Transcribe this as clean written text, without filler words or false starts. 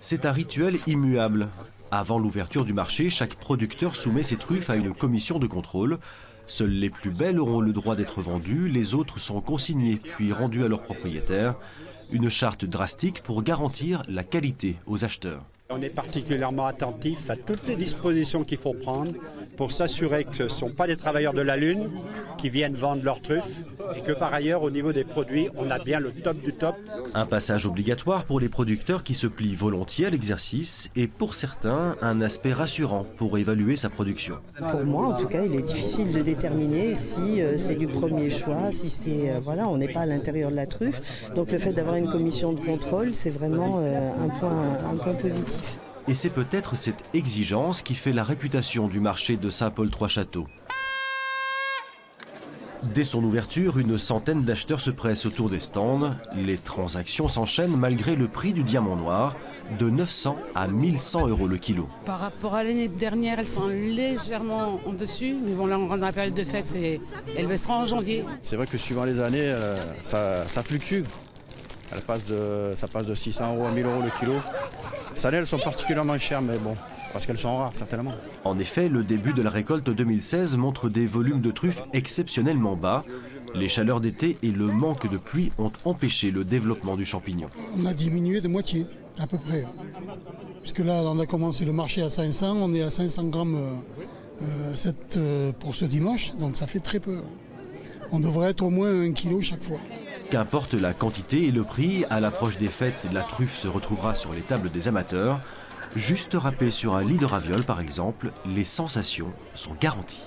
C'est un rituel immuable. Avant l'ouverture du marché, chaque producteur soumet ses truffes à une commission de contrôle. Seules les plus belles auront le droit d'être vendues, les autres sont consignées puis rendues à leurs propriétaires. Une charte drastique pour garantir la qualité aux acheteurs. On est particulièrement attentif à toutes les dispositions qu'il faut prendre pour s'assurer que ce ne sont pas les travailleurs de la Lune qui viennent vendre leurs truffes et que par ailleurs, au niveau des produits, on a bien le top du top. Un passage obligatoire pour les producteurs qui se plient volontiers à l'exercice et pour certains, un aspect rassurant pour évaluer sa production. Pour moi, en tout cas, il est difficile de déterminer si c'est du premier choix, si c'est on n'est pas à l'intérieur de la truffe. Donc le fait d'avoir une commission de contrôle, c'est vraiment un point positif. Et c'est peut-être cette exigence qui fait la réputation du marché de Saint-Paul-Trois-Châteaux. Dès son ouverture, une centaine d'acheteurs se pressent autour des stands. Les transactions s'enchaînent malgré le prix du diamant noir, de 900 à 1100 € le kilo. Par rapport à l'année dernière, elles sont légèrement en dessus, mais bon là on rentre dans la période de fête, elles baisseront en janvier. C'est vrai que suivant les années, ça fluctue. Ça passe de 600 € à 1000 € le kilo. Cette année, elles sont particulièrement chères, mais bon, parce qu'elles sont rares, certainement. En effet, le début de la récolte 2016 montre des volumes de truffes exceptionnellement bas. Les chaleurs d'été et le manque de pluie ont empêché le développement du champignon. On a diminué de moitié, à peu près. Puisque là, on a commencé le marché à 500, on est à 500 grammes pour ce dimanche, donc ça fait très peu. On devrait être au moins 1 kilo chaque fois. Qu'importe la quantité et le prix, à l'approche des fêtes, la truffe se retrouvera sur les tables des amateurs. Juste râpée sur un lit de ravioles par exemple, les sensations sont garanties.